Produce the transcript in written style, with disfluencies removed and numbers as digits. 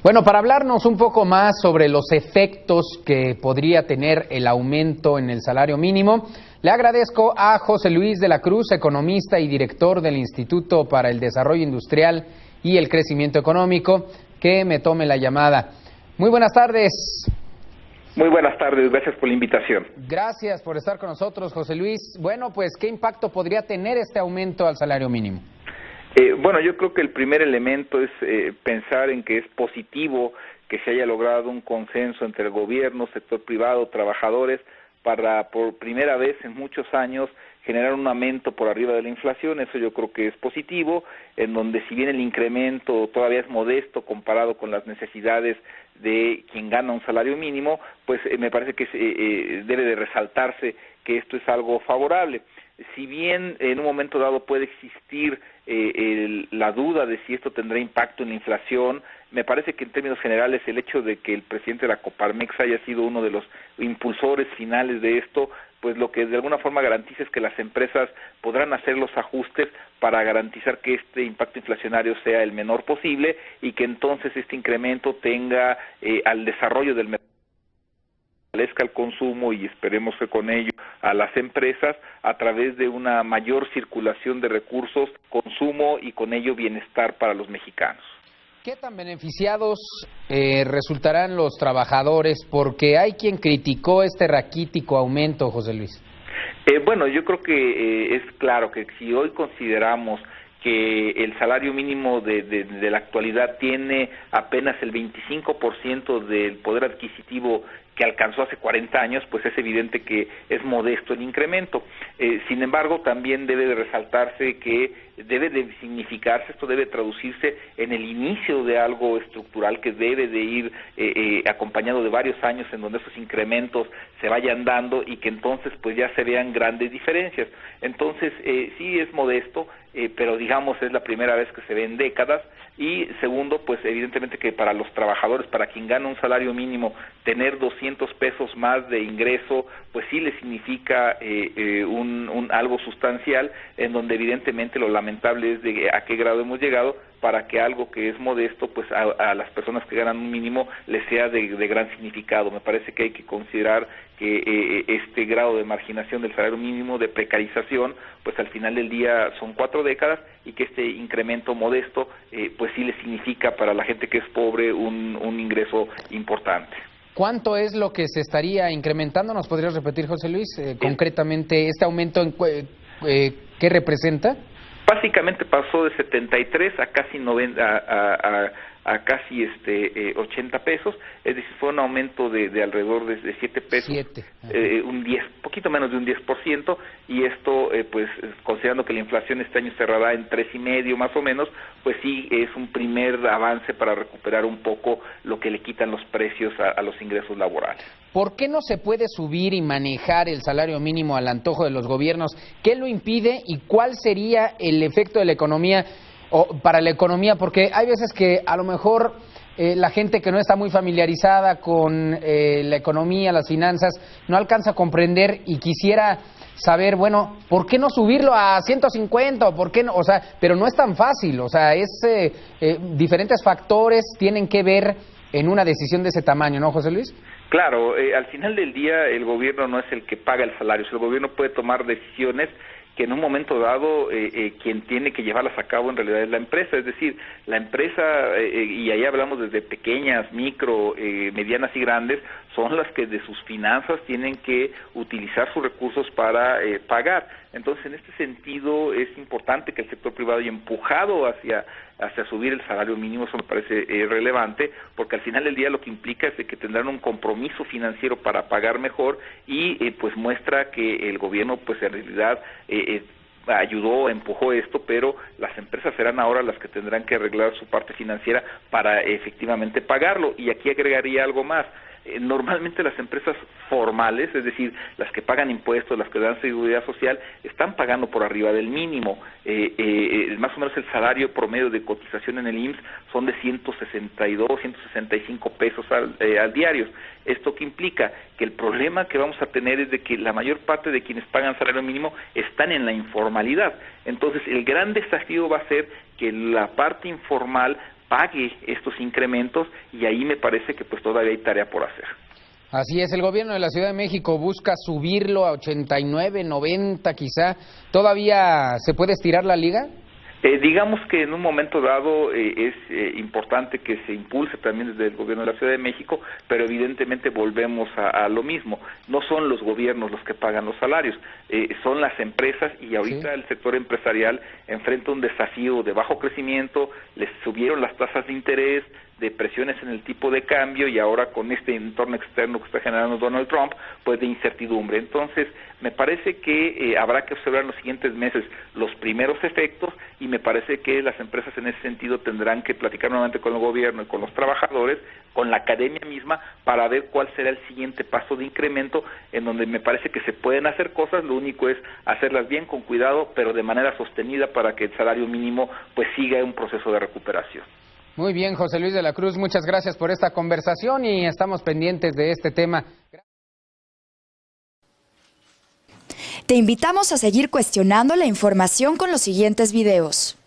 Bueno, para hablarnos un poco más sobre los efectos que podría tener el aumento en el salario mínimo, le agradezco a José Luis de la Cruz, economista y director del Instituto para el Desarrollo Industrial y el Crecimiento Económico, que me tome la llamada. Muy buenas tardes. Muy buenas tardes, gracias por la invitación. Gracias por estar con nosotros, José Luis. Bueno, pues, ¿qué impacto podría tener este aumento al salario mínimo? Bueno, yo creo que el primer elemento es pensar en que es positivo que se haya logrado un consenso entre el gobierno, sector privado, trabajadores, para por primera vez en muchos años generar un aumento por arriba de la inflación. Eso yo creo que es positivo, en donde si bien el incremento todavía es modesto comparado con las necesidades de quien gana un salario mínimo, pues me parece que debe de resaltarse que esto es algo favorable. Si bien en un momento dado puede existir la duda de si esto tendrá impacto en la inflación, me parece que en términos generales el hecho de que el presidente de la Coparmex haya sido uno de los impulsores finales de esto, pues lo que de alguna forma garantiza es que las empresas podrán hacer los ajustes para garantizar que este impacto inflacionario sea el menor posible y que entonces este incremento tenga al desarrollo del mercado, al consumo y esperemos que con ello a las empresas a través de una mayor circulación de recursos, consumo y con ello bienestar para los mexicanos. ¿Qué tan beneficiados resultarán los trabajadores? Porque hay quien criticó este raquítico aumento, José Luis. Bueno, yo creo que es claro que si hoy consideramos que el salario mínimo de la actualidad tiene apenas el 25% del poder adquisitivo que alcanzó hace 40 años, pues es evidente que es modesto el incremento. Sin embargo, también debe de resaltarse que debe de significarse, esto debe traducirse en el inicio de algo estructural que debe de ir acompañado de varios años en donde esos incrementos se vayan dando y que entonces pues ya se vean grandes diferencias. Entonces, sí es modesto, pero digamos es la primera vez que se ve en décadas. Y segundo, pues evidentemente que para los trabajadores, para quien gana un salario mínimo, tener 200 pesos más de ingreso, pues sí le significa algo sustancial, en donde evidentemente lo lamentable es de a qué grado hemos llegado para que algo que es modesto, pues a las personas que ganan un mínimo les sea de gran significado. Me parece que hay que considerar que este grado de marginación del salario mínimo, de precarización, pues al final del día son 4 décadas y que este incremento modesto, pues sí le significa para la gente que es pobre un ingreso importante. ¿Cuánto es lo que se estaría incrementando? ¿Nos podrías repetir, José Luis? Concretamente, ¿este aumento qué representa? Básicamente pasó de 73 a casi 90, a casi 80 pesos, es decir, fue un aumento de alrededor de 7 pesos, poquito menos de un 10%, y esto, pues, considerando que la inflación este año cerrará en 3,5 más o menos, pues sí es un primer avance para recuperar un poco lo que le quitan los precios a los ingresos laborales. ¿Por qué no se puede subir y manejar el salario mínimo al antojo de los gobiernos? ¿Qué lo impide y cuál sería el efecto de la economía o para la economía? Porque hay veces que a lo mejor la gente que no está muy familiarizada con la economía, las finanzas, no alcanza a comprender y quisiera saber, bueno, ¿por qué no subirlo a 150 o por qué no? O sea, pero no es tan fácil, o sea, diferentes factores tienen que ver en una decisión de ese tamaño, ¿no, José Luis? Claro, al final del día el gobierno no es el que paga el salario, el gobierno puede tomar decisiones que en un momento dado quien tiene que llevarlas a cabo en realidad es la empresa, es decir, la empresa, y ahí hablamos desde pequeñas, micro, medianas y grandes, son las que de sus finanzas tienen que utilizar sus recursos para pagar. Entonces, en este sentido, es importante que el sector privado haya empujado hacia subir el salario mínimo. Eso me parece relevante, porque al final del día lo que implica es de que tendrán un compromiso financiero para pagar mejor y pues muestra que el gobierno pues en realidad ayudó, empujó esto, pero las empresas serán ahora las que tendrán que arreglar su parte financiera para efectivamente pagarlo. Y aquí agregaría algo más. Normalmente las empresas formales, es decir, las que pagan impuestos, las que dan seguridad social, están pagando por arriba del mínimo. Más o menos el salario promedio de cotización en el IMSS son de 162, 165 pesos al diario. ¿Esto qué implica? Que el problema que vamos a tener es de que la mayor parte de quienes pagan salario mínimo están en la informalidad. Entonces, el gran desafío va a ser que la parte informal pague estos incrementos, y ahí me parece que pues todavía hay tarea por hacer. Así es, el gobierno de la Ciudad de México busca subirlo a 89, 90 quizá. ¿Todavía se puede estirar la liga? Digamos que en un momento dado es importante que se impulse también desde el gobierno de la Ciudad de México, pero evidentemente volvemos a lo mismo. No son los gobiernos los que pagan los salarios, son las empresas, y ahorita sí, el sector empresarial enfrenta un desafío de bajo crecimiento, les subieron las tasas de interés, de presiones en el tipo de cambio, y ahora con este entorno externo que está generando Donald Trump, pues de incertidumbre. Entonces, me parece que habrá que observar en los siguientes meses los primeros efectos, y me parece que las empresas en ese sentido tendrán que platicar nuevamente con el gobierno y con los trabajadores, con la academia misma, para ver cuál será el siguiente paso de incremento, en donde me parece que se pueden hacer cosas. Lo único es hacerlas bien, con cuidado, pero de manera sostenida, para que el salario mínimo pues siga un proceso de recuperación. Muy bien, José Luis de la Cruz, muchas gracias por esta conversación y estamos pendientes de este tema. Te invitamos a seguir cuestionando la información con los siguientes videos.